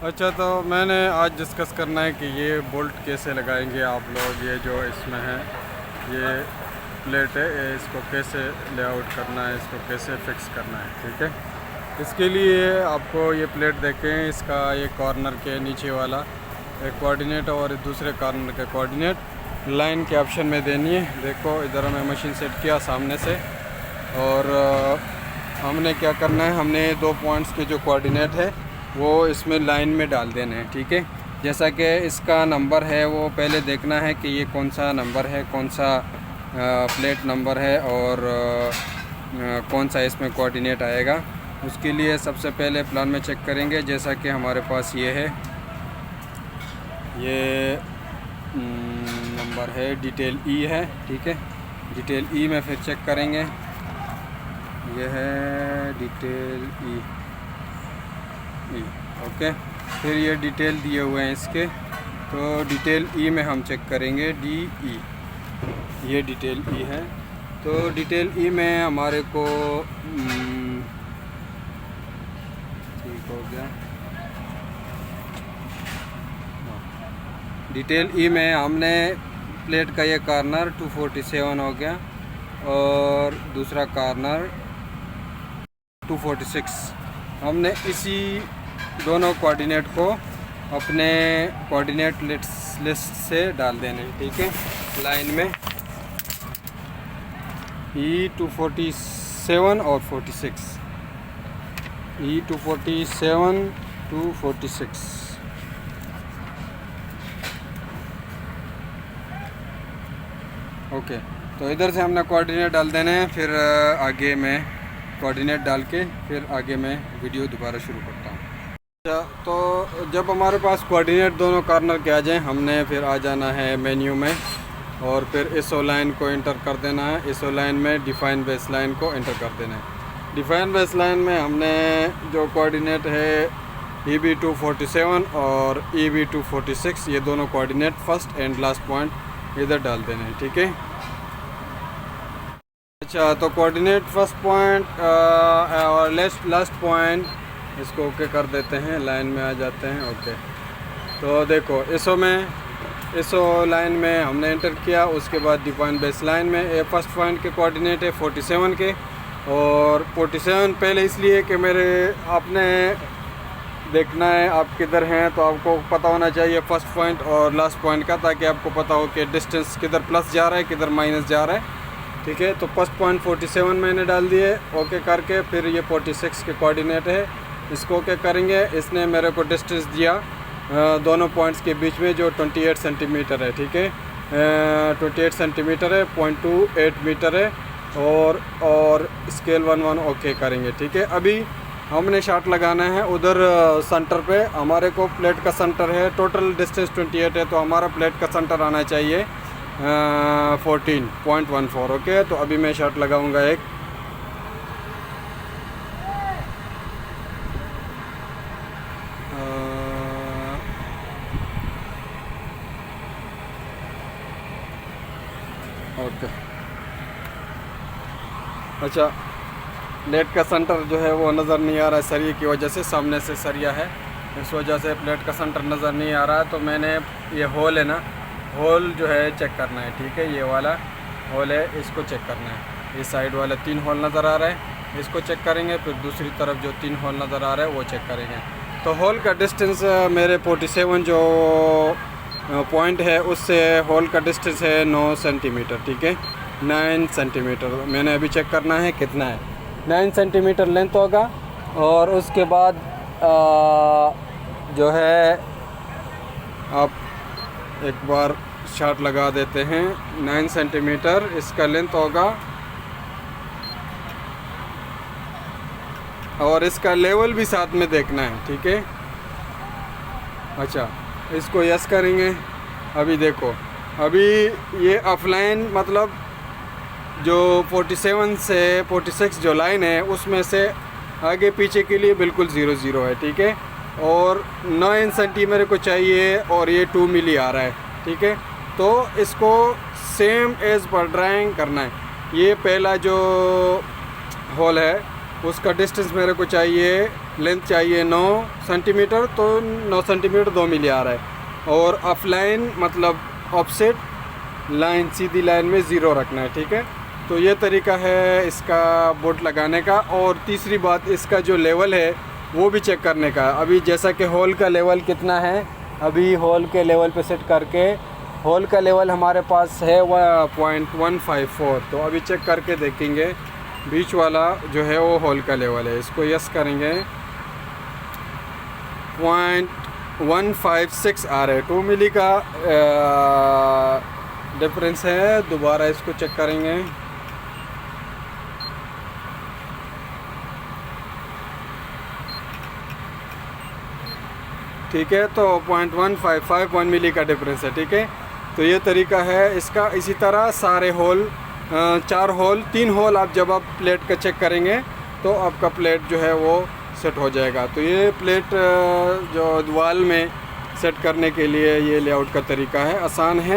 अच्छा, तो मैंने आज डिस्कस करना है कि ये बोल्ट कैसे लगाएंगे आप लोग। ये जो इसमें है ये प्लेट है, ये इसको कैसे लेआउट करना है, इसको कैसे फिक्स करना है। ठीक है, इसके लिए आपको ये प्लेट देखें, इसका ये कॉर्नर के नीचे वाला एक कोऑर्डिनेट और दूसरे कॉर्नर का कोऑर्डिनेट लाइन के ऑप्शन में देनी है। देखो इधर हमें मशीन सेट किया सामने से, और हमने क्या करना है, हमने 2 पॉइंट्स के जो कोऑर्डिनेट है वो इसमें लाइन में डाल देने हैं। ठीक है, जैसा कि इसका नंबर है वो पहले देखना है कि ये कौन सा नंबर है, कौन सा प्लेट नंबर है, और कौन सा इसमें कोऑर्डिनेट आएगा। उसके लिए सबसे पहले प्लान में चेक करेंगे। जैसा कि हमारे पास ये है, ये नंबर है, डिटेल ई है। ठीक है, डिटेल ई में फिर चेक करेंगे, ये है डिटेल ई। ओके, फिर ये डिटेल दिए हुए हैं इसके, तो डिटेल ई में हम चेक करेंगे डी ई, ये डिटेल ई है। तो डिटेल ई में हमारे को ठीक हो गया। डिटेल ई में हमने प्लेट का ये कॉर्नर 247 हो गया और दूसरा कॉर्नर 246। हमने इसी दोनों कोऑर्डिनेट को अपने कोऑर्डिनेट लिस्ट से डाल देने। ठीक है, लाइन में E247 और 46, E247 246। ओके, तो इधर से हमने कोऑर्डिनेट डाल देने हैं। फिर आगे मैं कोऑर्डिनेट डाल के फिर आगे मैं वीडियो दोबारा शुरू करता हूँ। अच्छा, तो जब हमारे पास कोऑर्डिनेट दोनों कॉर्नर के आ जाएं, हमने फिर आ जाना है मेन्यू में, और फिर ISO लाइन को एंटर कर देना है। ISO लाइन में डिफ़ाइन बेस लाइन को एंटर कर देना है। डिफ़ाइन बेस लाइन में हमने जो कोऑर्डिनेट है EB247 और EB246, ये दोनों coordinate first and last point इधर डाल देने हैं। ठीक है, अच्छा, तो कोऑर्डिनेट फर्स्ट पॉइंट और लास्ट पॉइंट इसको ओके कर देते हैं, लाइन में आ जाते हैं। ओके, तो देखो ISO लाइन में हमने एंटर किया, उसके बाद डिफाइन बेस लाइन में ये फर्स्ट पॉइंट के कोऑर्डिनेट है 47 के, और 47 पहले इसलिए कि मेरे आपने देखना है आप किधर हैं, तो आपको पता होना चाहिए फर्स्ट पॉइंट और लास्ट पॉइंट का, ताकि आपको पता हो कि डिस्टेंस किधर प्लस जा रहा है किधर माइनस जा रहा है। ठीक है, तो फर्स्ट पॉइंट 47 मैंने डाल दिए ओके करके। फिर ये 46 के कोऑर्डिनेट है, इसको ओके करेंगे। इसने मेरे को डिस्टेंस दिया दोनों पॉइंट्स के बीच में जो 28 सेंटीमीटर है। ठीक है, 28 सेंटीमीटर है, 0.28 मीटर है, और स्केल 1 ओके करेंगे। ठीक है, अभी हमने शॉट लगाना है उधर सेंटर पे। हमारे को प्लेट का सेंटर है, टोटल डिस्टेंस 28 है, तो हमारा प्लेट का सेंटर आना चाहिए 14.14। ओके, तो अभी मैं शॉट लगाऊंगा एक। ओके, अच्छा, प्लेट का सेंटर जो है वो नज़र नहीं आ रहा है सरिये की वजह से, सामने से सरिया है, इस वजह से प्लेट का सेंटर नज़र नहीं आ रहा है। तो मैंने ये होल है ना, होल जो है चेक करना है। ठीक है, ये वाला होल है, इसको चेक करना है। ये साइड वाला 3 होल नज़र आ रहा है, इसको चेक करेंगे। फिर दूसरी तरफ जो 3 होल नज़र आ रहा है वो चेक करेंगे। तो होल का डिस्टेंस मेरे 47 जो पॉइंट है उससे होल का डिस्टेंस है 9 सेंटीमीटर। ठीक है, 9 सेंटीमीटर मैंने अभी चेक करना है कितना है। 9 सेंटीमीटर लेंथ होगा, और उसके बाद जो है आप एक बार शॉट लगा देते हैं। 9 सेंटीमीटर इसका लेंथ होगा, और इसका लेवल भी साथ में देखना है। ठीक है, अच्छा, इसको यस करेंगे। अभी देखो, अभी ये ऑफलाइन मतलब जो 47 से 46 जो लाइन है उसमें से आगे पीछे के लिए बिल्कुल 0 है। ठीक है, और 9 सेंटीमीटर को चाहिए, और ये 2 मिली आ रहा है। ठीक है, तो इसको सेम एज पर ड्राइंग करना है। ये पहला जो होल है उसका डिस्टेंस मेरे को चाहिए लेंथ चाहिए 9 सेंटीमीटर, तो 9 सेंटीमीटर 2 मिली आ रहा है। और ऑफलाइन मतलब ऑफसेट लाइन, सीधी लाइन में 0 रखना है, ठीक है। तो ये तरीका है इसका बोल्ट लगाने का। और तीसरी बात, इसका जो लेवल है वो भी चेक करने का। अभी जैसा कि होल का लेवल कितना है, अभी होल के लेवल पे सेट करके, होल का लेवल हमारे पास है 0.154। तो अभी चेक करके देखेंगे, बीच वाला जो है वो होल का लेवल है। इसको यस करेंगे, 0.156 आ रहा है, 2 मिली का डिफरेंस है। दोबारा इसको चेक करेंगे, ठीक है। तो 0.155 1 मिली का डिफरेंस है, ठीक है। तो ये तरीका है इसका। इसी तरह सारे होल, 4 होल, 3 होल आप जब आप प्लेट का चेक करेंगे तो आपका प्लेट जो है वो सेट हो जाएगा। तो ये प्लेट जो दीवार में सेट करने के लिए ये लेआउट का तरीका है, आसान है।